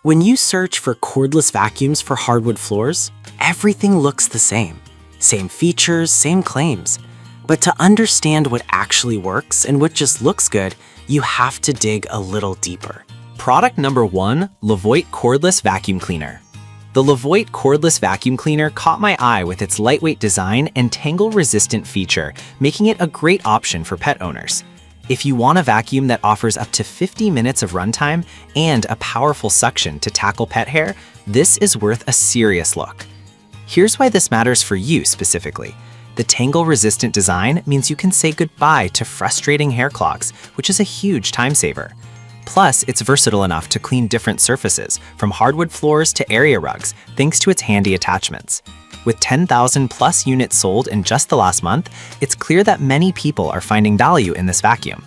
When you search for cordless vacuums for hardwood floors, everything looks the same. Same features, same claims. But to understand what actually works and what just looks good, you have to dig a little deeper. Product number 1, Levoit Cordless Vacuum Cleaner. The Levoit Cordless Vacuum Cleaner caught my eye with its lightweight design and tangle-resistant feature, making it a great option for pet owners. If you want a vacuum that offers up to 50 minutes of runtime and a powerful suction to tackle pet hair, this is worth a serious look. Here's why this matters for you specifically. The tangle-resistant design means you can say goodbye to frustrating hair clogs, which is a huge time saver. Plus, it's versatile enough to clean different surfaces, from hardwood floors to area rugs, thanks to its handy attachments. With 10,000 plus units sold in just the last month, it's clear that many people are finding value in this vacuum.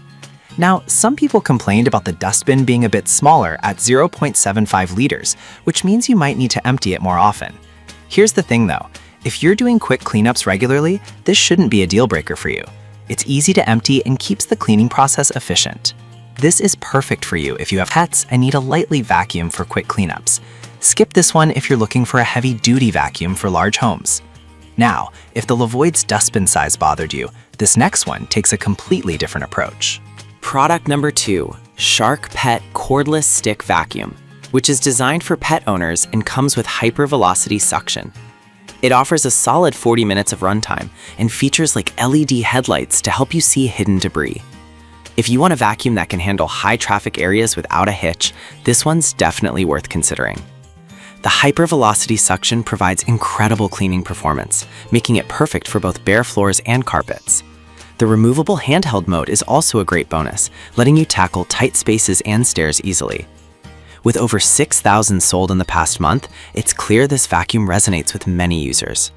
Now, some people complained about the dustbin being a bit smaller at 0.75 liters, which means you might need to empty it more often. Here's the thing though, if you're doing quick cleanups regularly, this shouldn't be a deal breaker for you. It's easy to empty and keeps the cleaning process efficient. This is perfect for you if you have pets and need a lightly vacuum for quick cleanups. Skip this one if you're looking for a heavy-duty vacuum for large homes. Now, if the Levoit's dustbin size bothered you, this next one takes a completely different approach. Product number 2, Shark Pet Cordless Stick Vacuum, which is designed for pet owners and comes with hypervelocity suction. It offers a solid 40 minutes of runtime and features like LED headlights to help you see hidden debris. If you want a vacuum that can handle high-traffic areas without a hitch, this one's definitely worth considering. The hypervelocity suction provides incredible cleaning performance, making it perfect for both bare floors and carpets. The removable handheld mode is also a great bonus, letting you tackle tight spaces and stairs easily. With over 6,000 sold in the past month, it's clear this vacuum resonates with many users.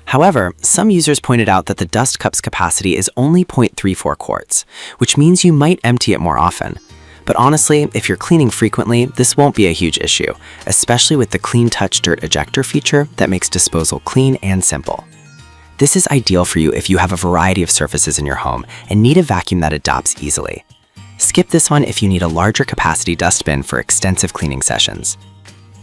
However, some users pointed out that the dust cup's capacity is only 0.34 quarts, which means you might empty it more often. But honestly, if you're cleaning frequently, this won't be a huge issue, especially with the Clean Touch Dirt Ejector feature that makes disposal clean and simple. This is ideal for you if you have a variety of surfaces in your home and need a vacuum that adapts easily. Skip this one if you need a larger capacity dustbin for extensive cleaning sessions.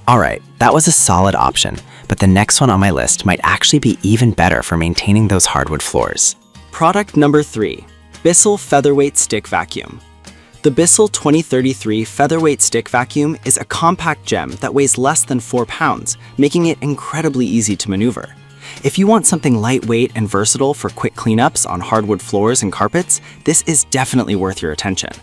Alright, that was a solid option, but the next one on my list might actually be even better for maintaining those hardwood floors. Product number 3, Bissell Featherweight Stick Vacuum. The Bissell 2033 Featherweight Stick Vacuum is a compact gem that weighs less than 4 pounds, making it incredibly easy to maneuver. If you want something lightweight and versatile for quick cleanups on hardwood floors and carpets, this is definitely worth your attention.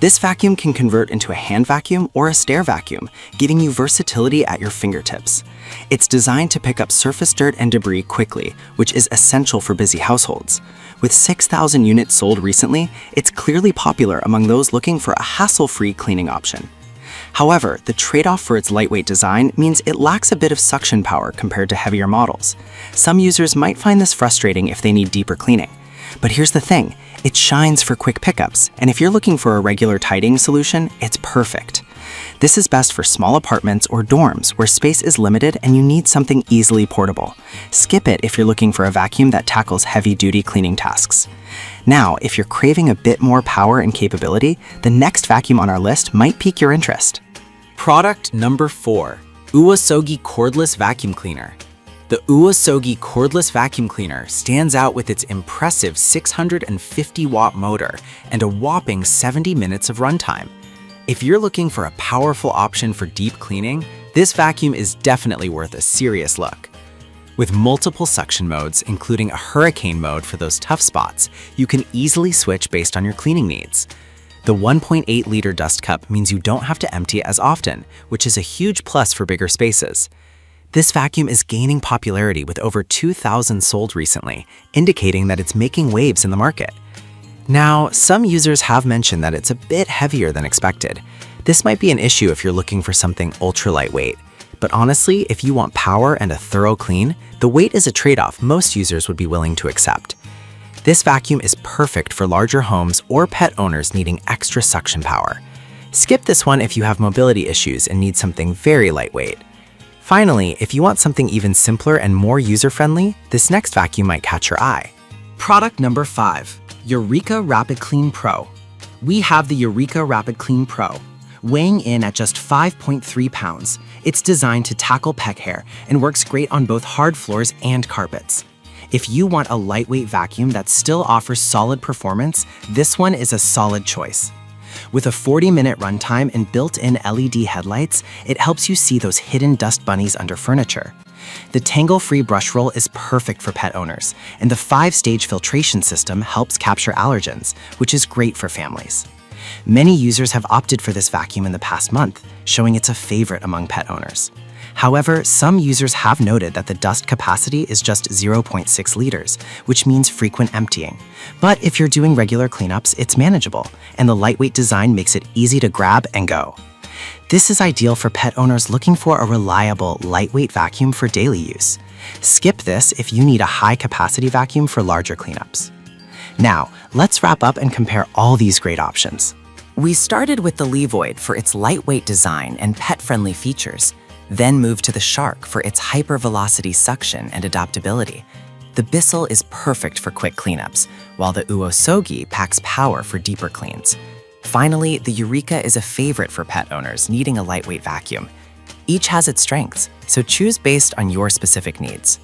This vacuum can convert into a hand vacuum or a stair vacuum, giving you versatility at your fingertips. It's designed to pick up surface dirt and debris quickly, which is essential for busy households. With 6,000 units sold recently, it's clearly popular among those looking for a hassle-free cleaning option. However, the trade-off for its lightweight design means it lacks a bit of suction power compared to heavier models. Some users might find this frustrating if they need deeper cleaning. But here's the thing, it shines for quick pickups, and if you're looking for a regular tidying solution, it's perfect. This is best for small apartments or dorms where space is limited and you need something easily portable. Skip it if you're looking for a vacuum that tackles heavy-duty cleaning tasks. Now, if you're craving a bit more power and capability, the next vacuum on our list might pique your interest. Product number 4, Uwasogi Cordless Vacuum Cleaner. The Uwasogi Cordless Vacuum Cleaner stands out with its impressive 650-watt motor and a whopping 70 minutes of runtime. If you're looking for a powerful option for deep cleaning, this vacuum is definitely worth a serious look. With multiple suction modes, including a hurricane mode for those tough spots, you can easily switch based on your cleaning needs. The 1.8-liter dust cup means you don't have to empty it as often, which is a huge plus for bigger spaces. This vacuum is gaining popularity with over 2,000 sold recently, indicating that it's making waves in the market. Now, some users have mentioned that it's a bit heavier than expected. This might be an issue if you're looking for something ultra-lightweight. But honestly, if you want power and a thorough clean, the weight is a trade-off most users would be willing to accept. This vacuum is perfect for larger homes or pet owners needing extra suction power. Skip this one if you have mobility issues and need something very lightweight. Finally, if you want something even simpler and more user-friendly, this next vacuum might catch your eye. Product number 5, Eureka Rapid Clean Pro. We have the Eureka Rapid Clean Pro, Weighing in at just 5.3 pounds, it's designed to tackle pet hair and works great on both hard floors and carpets. If you want a lightweight vacuum that still offers solid performance, this one is a solid choice. With a 40-minute runtime and built-in LED headlights, it helps you see those hidden dust bunnies under furniture. The tangle-free brush roll is perfect for pet owners, and the 5-stage filtration system helps capture allergens, which is great for families. Many users have opted for this vacuum in the past month, showing it's a favorite among pet owners. However, some users have noted that the dust capacity is just 0.6 liters, which means frequent emptying. But if you're doing regular cleanups, it's manageable, and the lightweight design makes it easy to grab and go. This is ideal for pet owners looking for a reliable, lightweight vacuum for daily use. Skip this if you need a high-capacity vacuum for larger cleanups. Now, let's wrap up and compare all these great options. We started with the Levoid for its lightweight design and pet-friendly features, then moved to the Shark for its hypervelocity suction and adaptability. The Bissell is perfect for quick cleanups, while the Uosogi packs power for deeper cleans. Finally, the Eureka is a favorite for pet owners needing a lightweight vacuum. Each has its strengths, so choose based on your specific needs.